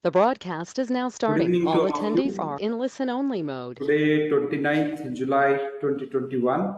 The broadcast is now Good starting. evening All to all of attendees you. are in listen-only mode. Today, 29th July 2021,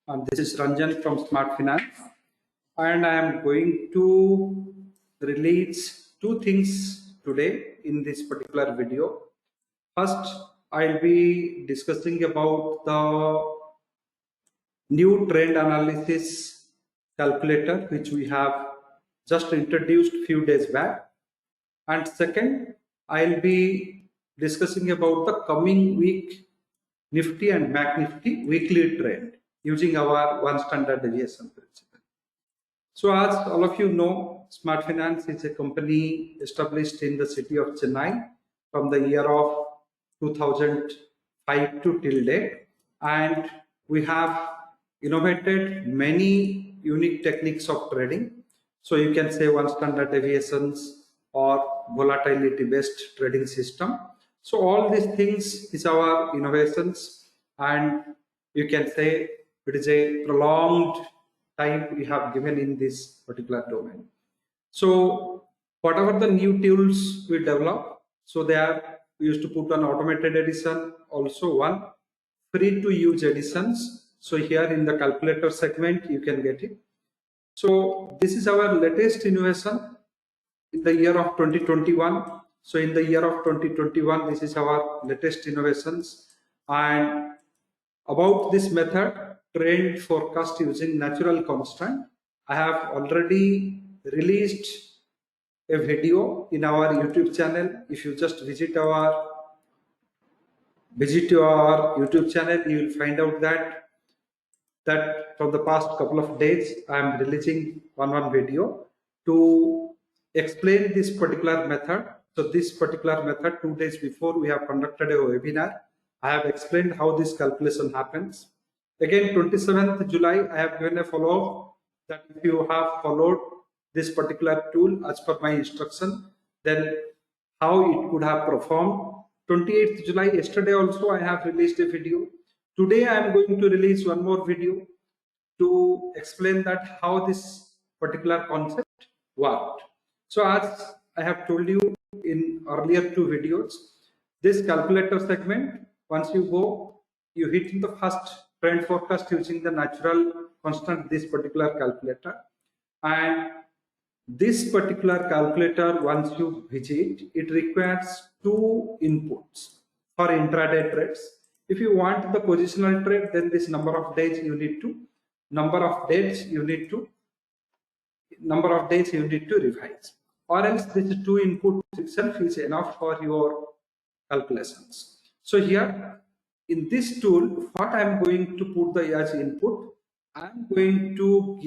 and this is Ranjan from Smart Finance, and I am going to release two things today in this particular video. First, I'll be discussing about the new trend analysis calculator which we have just introduced few days back. And second, I'll be discussing about the coming week Nifty and Bank Nifty weekly trend using our one standard deviation principle. So as all of you know, Smart Finance is a company established in the city of Chennai from the year of 2005 to till date, and we have innovated many unique techniques of trading. So you can say one standard deviations or volatility based trading system. So all these things is our innovations, and you can say it is a prolonged time we have given in this particular domain. So whatever the new tools we develop, so we used to put an automated edition, also one free to use editions. So here in the calculator segment, you can get it. So this is our latest innovation in the year of 2021. So in the year of 2021, this is our latest innovations. And about this method, trend forecast using natural constant, I have already released a video in our YouTube channel. If you just visit our YouTube channel, you will find out that from the past couple of days, I am releasing one video to explain this particular method. So this particular method, 2 days before, we have conducted a webinar. I have explained how this calculation happens. Again, 27th July, I have given a follow-up that if you have followed this particular tool as per my instruction, then how it could have performed. 28th July, yesterday also I have released a video. Today I am going to release one more video to explain that how this particular concept worked. So as I have told you in earlier two videos, this calculator segment, once you go, you hit in the first trend forecast using the natural constant, this particular calculator. And this particular calculator, once you visit, it requires two inputs for intraday trades. If you want the positional trade, then this number of days you need to revise, or else this two inputs itself is enough for your calculations. So here in this tool, what I am going to put as input, I am going to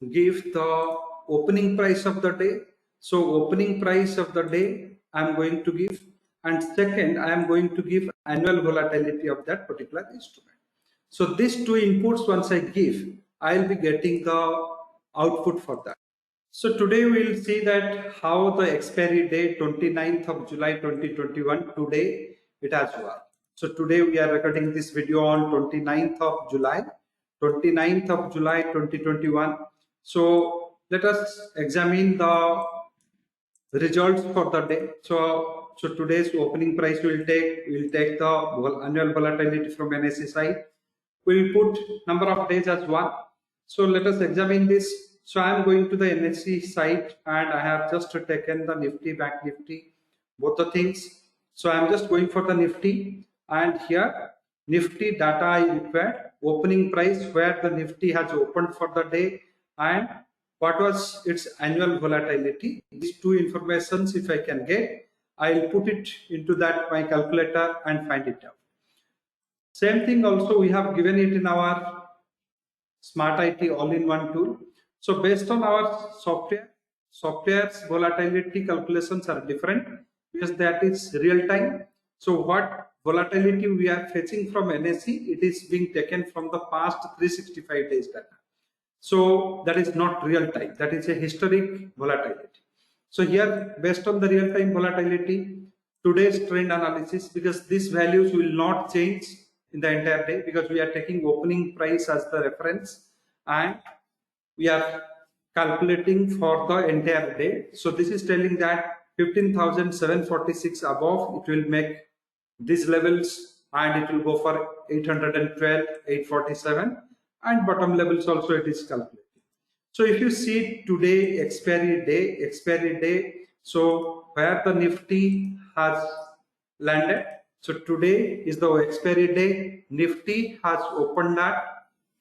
give the opening price of the day. So opening price of the day I am going to give, and second I am going to give annual volatility of that particular instrument. So these two inputs, once I give, I will be getting the output for that. So today we will see that how the expiry date 29th of July 2021, today it has worked. So today we are recording this video on 29th of July 2021. So let us examine the results for the day. So today's opening price we'll take the annual volatility from NSE side. We'll put number of days as 1. So let us examine this. So I am going to the NSE site, and I have just taken the Nifty, Bank Nifty, both the things. So I am just going for the Nifty, and here Nifty data I required, opening price where the Nifty has opened for the day, and what was its annual volatility. These two informations, if I can get, I'll put it into that my calculator and find it out. Same thing also we have given it in our Smart IT all-in-one tool. So based on our software's volatility calculations are different because that is real time. So what volatility we are fetching from NSE, it is being taken from the past 365 days data. So that is not real time, that is a historic volatility. So here, based on the real time volatility, today's trend analysis, because these values will not change in the entire day because we are taking opening price as the reference, and we are calculating for the entire day. So this is telling that 15,746 above, it will make these levels and it will go for 812, 847, and bottom levels also it is calculating. So if you see today expiry day, so where the Nifty has landed. So today is the expiry day. Nifty has opened at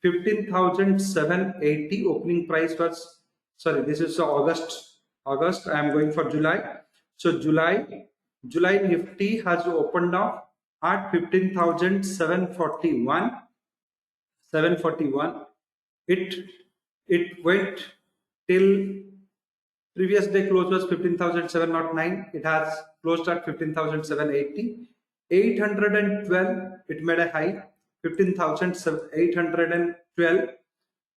15,780. Opening price was, sorry, this is August. I am going for July. So July Nifty has opened up at 15,741. 741. It went till previous day close was 15,709. It has closed at 15,780. 812, it made a high, 15,812,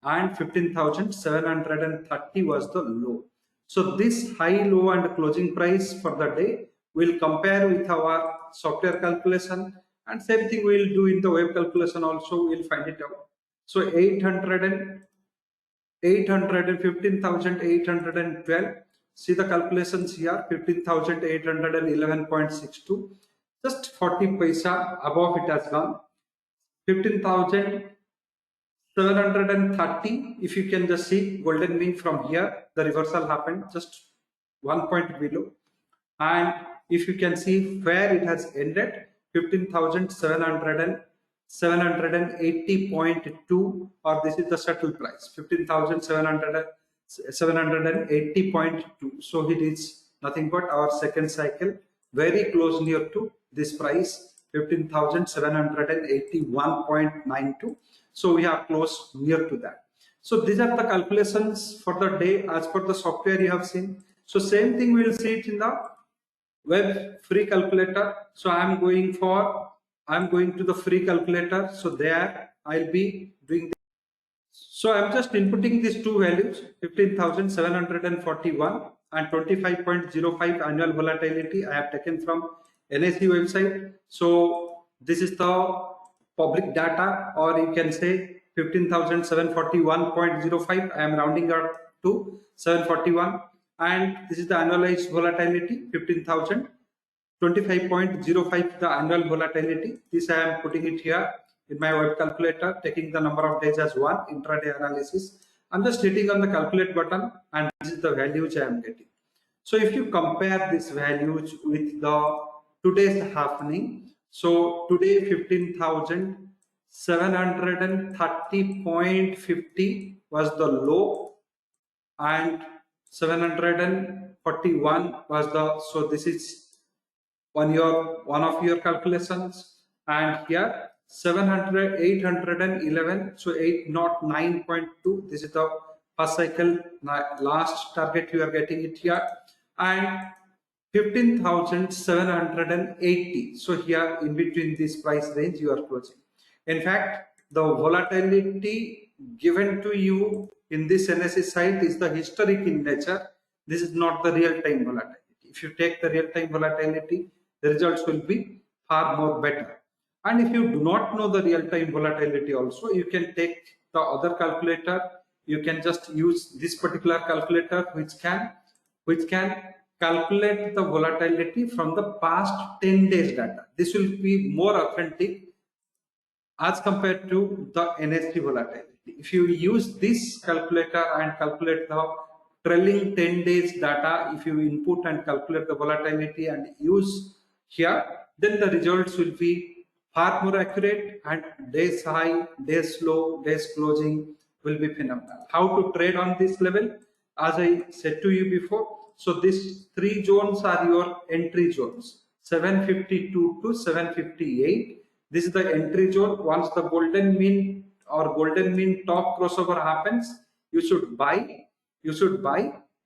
and 15,730 was the low. So this high, low, and closing price for the day will compare with our software calculation, and same thing we will do in the web calculation also. We'll find it out. So 15,812. See the calculations here, 15,811.62. Just 40 paisa above it has gone. 15,730. If you can just see golden mean from here, the reversal happened just 1 point below. And if you can see where it has ended, 15,780.2, or this is the settle price, 15,780.2. So it is nothing but our second cycle, very close near to this price, 15,781.92. So we have close near to that. So these are the calculations for the day as per the software you have seen. So same thing we will see it in the web free calculator. So I'm going to the free calculator. So there I'll be doing this. So I'm just inputting these two values, 15,741 and 25.05 annual volatility I have taken from NSE website. So this is the public data, or you can say 15,741.05. I am rounding up to 741, and this is the annualized volatility, 15,000. 25.05 the annual volatility. This I am putting it here in my web calculator, taking the number of days as 1, intraday analysis. I'm just hitting on the calculate button, and this is the values I am getting. So if you compare these values with the today's happening, so today 15,730.50 was the low, and 741 was the, so this is one of your calculations, and here 811, so 809.2, this is the first cycle last target you are getting it here, and 15,780. So here in between this price range you are closing. In fact, the volatility given to you in this NSE site is the historic in nature. This is not the real-time volatility. If you take the real-time volatility, the results will be far more better. And if you do not know the real-time volatility also, you can take the other calculator. You can just use this particular calculator which can calculate the volatility from the past 10 days data. This will be more authentic as compared to the NSE volatility. If you use this calculator and calculate the trailing 10 days data, if you input and calculate the volatility and use here, then the results will be far more accurate, and days high, days low, days closing will be phenomenal. How to trade on this level? As I said to you before, so these three zones are your entry zones, 752 to 758. This is the entry zone. Once the golden mean or golden mean top crossover happens, you should buy.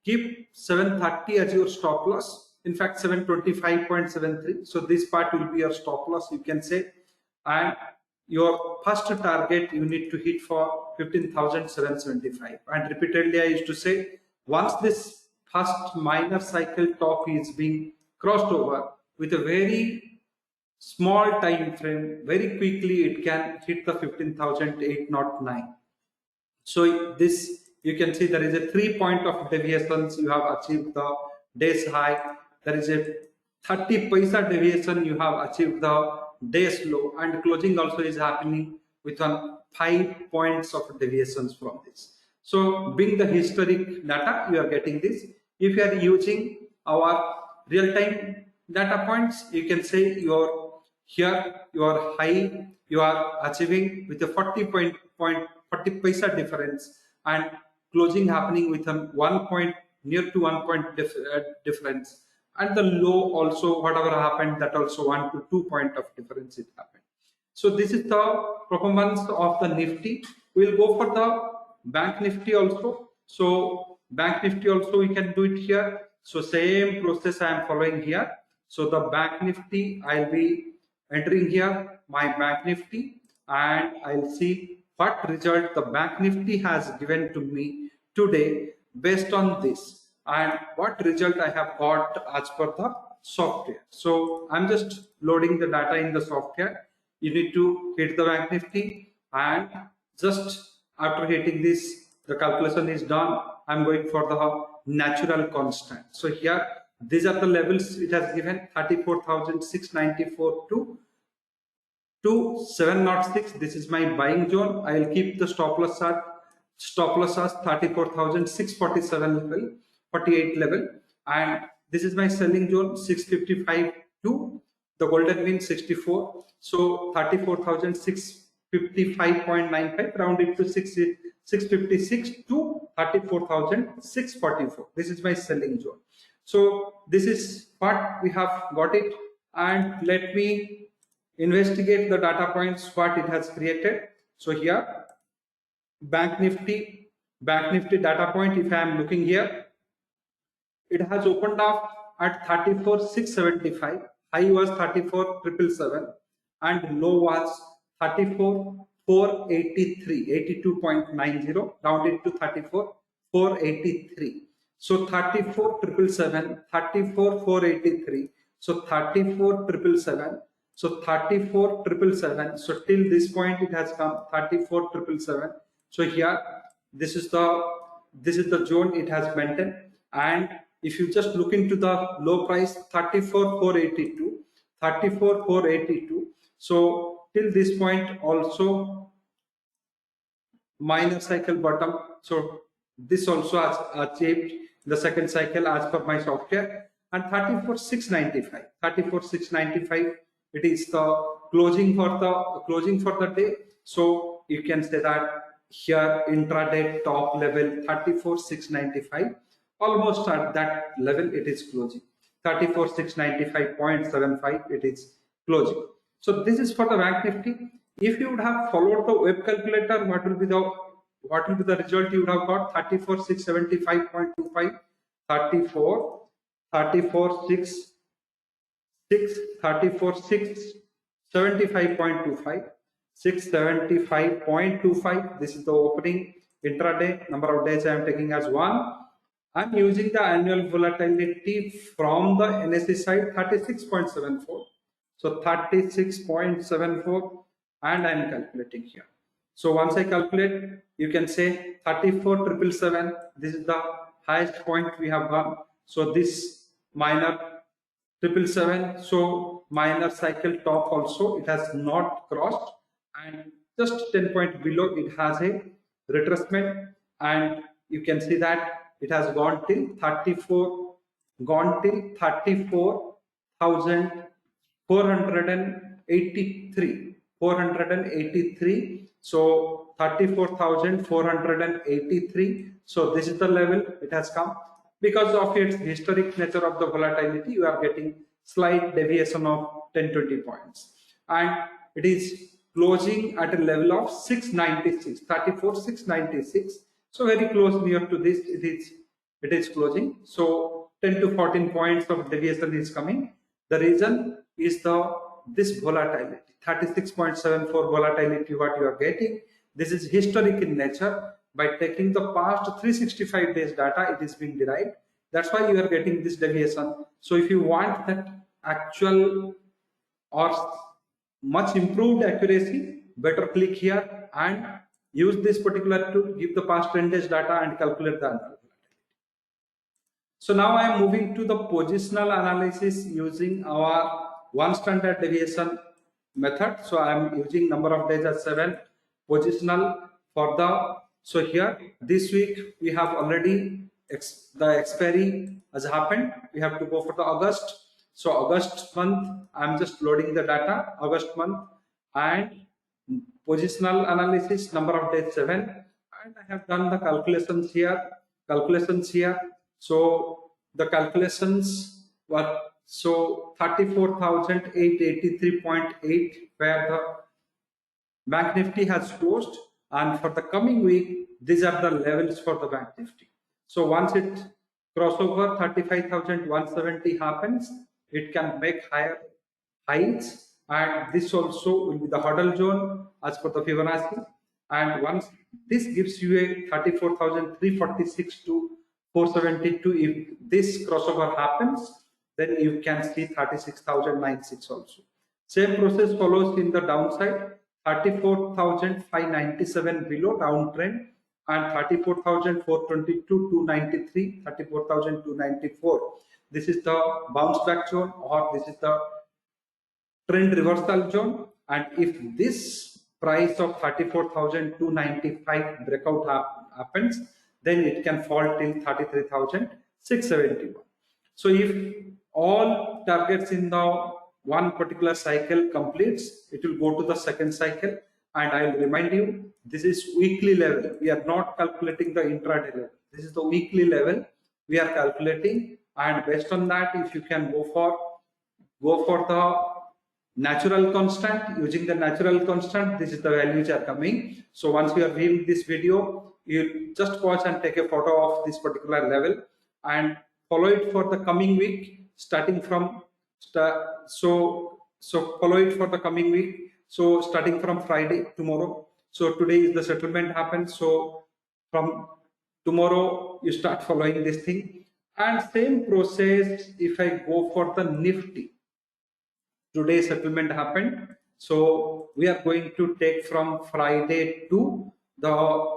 Keep 730 as your stop loss. In fact, 725.73. So this part will be your stop loss, you can say. And your first target you need to hit for 15,775. And repeatedly I used to say, once this first minor cycle top is being crossed over with a very small time frame, very quickly it can hit the 15,809. So this you can see there is a 3 point of deviations. You have achieved the day's high. There is a 30 paisa deviation. You have achieved the day's low, and closing also is happening with 5 points of deviations from this. So being the historic data, you are getting this. If you are using our real-time data points, you can say your high you are achieving with a 40 paisa difference, and closing happening with a 1 point near to 1 point difference, and the low also whatever happened, that also 1 to 2 point of difference it happened. So this is the performance of the Nifty. We'll go for the Bank Nifty also. So Bank Nifty also we can do it here. So same process I am following here. So the Bank Nifty, I'll be entering here my Bank Nifty, and I'll see what result the Bank Nifty has given to me today based on this, and what result I have got as per the software. So I'm just loading the data in the software. You need to hit the Bank Nifty, and just after hitting this, the calculation is done. I'm going for the natural constant. So here, these are the levels it has given: 34,694 to 706. This is my buying zone. I will keep the stop loss as 34,647 level, 48 level, and this is my selling zone 655 to the golden mean 64. So 34,655.95 rounded to 656 to 34,644. This is my selling zone. So this is what we have got it, and let me investigate the data points what it has created. So here Bank Nifty data point, if I am looking here, it has opened up at 34,675. High was 34,777 and low was 34,483, 82.90 rounded to 34,483. So 34,777, 34,483. So 34,777. So 34,777. So till this point it has come 34,777. So here this is the zone it has maintained, and if you just look into the low price 34,482. So till this point also minor cycle bottom. So this also has achieved the second cycle as per my software, and 34,695 it is the closing for the day. So you can say that here intraday top level 34,695, almost at that level it is closing 34,695.75 it is closing. So this is for the Bank Nifty. If you would have followed the web calculator, what will be the result you would have got? 34,675.25, 34 675.25, 675.25. This is the opening intraday. Number of days I am taking as 1. I'm using the annual volatility from the NSE side 36.74. So 36.74, and I'm calculating here. So once I calculate, you can say 34,777. This is the highest point we have gone. So this minor 777, so minor cycle top also it has not crossed, and just 10 point below it has a retracement, and you can see that it has gone till 34,483. So 34,483. So this is the level it has come. Because of its historic nature of the volatility, you are getting slight deviation of 10-20 points, and it is closing at a level of 696, 34,696. So very close near to this it is closing. So 10 to 14 points of deviation is coming. The reason is this volatility, 36.74 volatility what you are getting. This is historic in nature. By taking the past 365 days data, it is being derived. That's why you are getting this deviation. So if you want that actual or much improved accuracy, better click here and use this particular tool, give the past 10 days data and calculate the annual volatility. So now I am moving to the positional analysis using our one standard deviation method. So I am using number of days as 7, positional for the, so here this week we have already the expiry has happened. We have to go for the August. So August month, I am just loading the data, August month, and positional analysis, number of days 7, and I have done the calculations here. So the calculations were, so 34,883.8 where the Bank Nifty has closed, and for the coming week these are the levels for the Bank Nifty. So once it crossover 35,170 happens, it can make higher heights, and this also will be the hurdle zone as per the Fibonacci. And once this gives you a 34,346 to 472, if this crossover happens, then you can see 36,096 also. Same process follows in the downside, 34,597 below downtrend, and 34,422 293, 34,294. This is the bounce back zone, or this is the trend reversal zone. And if this price of 34,295 breakout happens, then it can fall till 33,671. So if all targets in the one particular cycle completes, it will go to the second cycle. And I will remind you, this is weekly level. We are not calculating the intraday level. This is the weekly level we are calculating, and based on that, if you can go for the natural constant, using the natural constant, this is the values are coming. So once you are viewing this video, you just pause and take a photo of this particular level and follow it for the coming week, starting from follow it for the coming week. So starting from Friday, tomorrow. So today is the settlement happens. So from tomorrow you start following this thing. And same process if I go for the Nifty. Today settlement happened. So we are going to take from Friday to the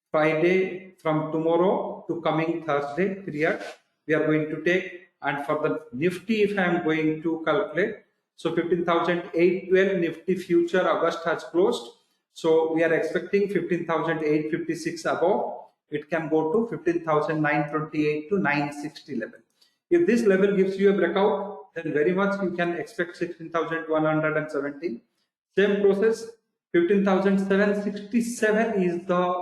Friday, from tomorrow to coming Thursday period. We are going to take, and for the Nifty, if I am going to calculate, so 15,812 Nifty future August has closed. So we are expecting 15,856 above. It can go to 15,928 to 960 level. If this level gives you a breakout, then very much you can expect 16,117. Same process, 15,767 is the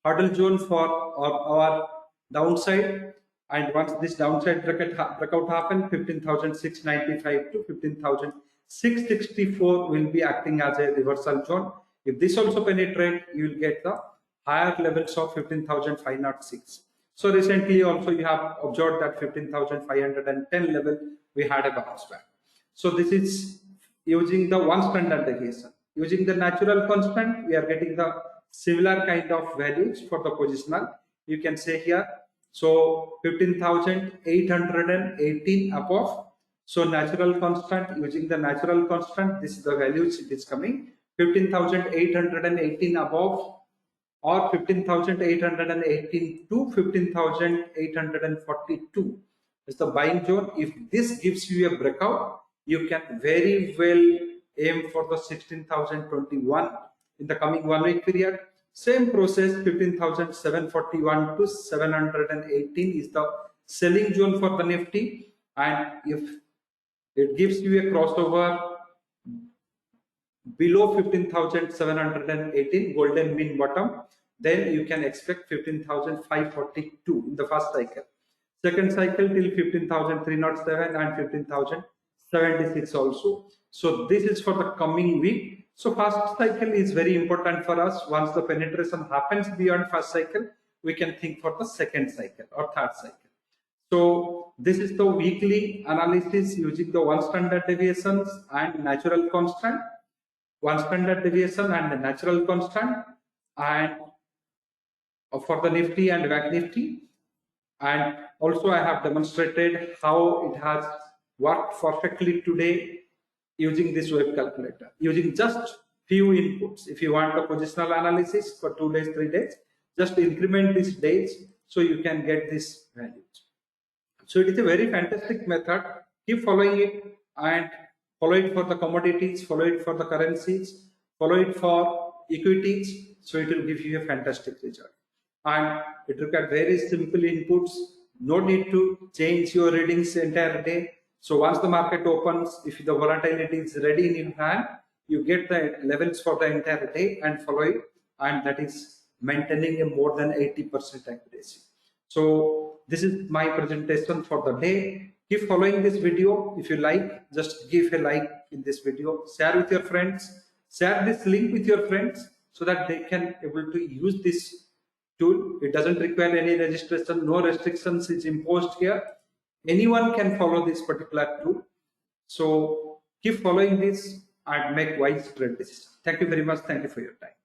hurdle zone for our downside. And once this downside breakout happens, 15,695 to 15,664 will be acting as a reversal zone. If this also penetrates, you will get the higher levels of 15,506. So recently also you have observed that 15,510 level we had a bounce back. So this is using the one standard deviation. Using the natural constant, we are getting the similar kind of values for the positional. You can say here, so 15,818 above. So natural constant, using the natural constant, this is the values it is coming. 15,818 above, or 15,818 to 15,842 is the buying zone. If this gives you a breakout, you can very well aim for the 16,021 in the coming 1 week period. Same process, 15,741 to 718 is the selling zone for the Nifty, and if it gives you a crossover below 15,718 golden mean bottom, then you can expect 15,542 in the first cycle. Second cycle till 15,307 and 15,076 also. So this is for the coming week. So first cycle is very important for us. Once the penetration happens beyond first cycle, we can think for the second cycle or third cycle. So this is the weekly analysis using the one standard deviations and natural constant. One standard deviation and the natural constant, and for the Nifty and Bank Nifty. And also I have demonstrated how it has worked perfectly today using this wave calculator. Using just few inputs. If you want the positional analysis for 2 days, 3 days, just increment these days so you can get these values. So it is a very fantastic method. Keep following it and follow it for the commodities, follow it for the currencies, follow it for equities. So it will give you a fantastic result. And it requires very simple inputs. No need to change your readings entire day. So once the market opens, if the volatility is ready in your hand, you get the levels for the entire day and follow it, and that is maintaining a more than 80% accuracy. So this is my presentation for the day. Keep following this video. If you like, just give a like in this video, share with your friends, share this link with your friends so that they can able to use this tool. It doesn't require any registration, no restrictions is imposed here. Anyone can follow this particular tool. So keep following this and make wise trade decisions. Thank you very much. Thank you for your time.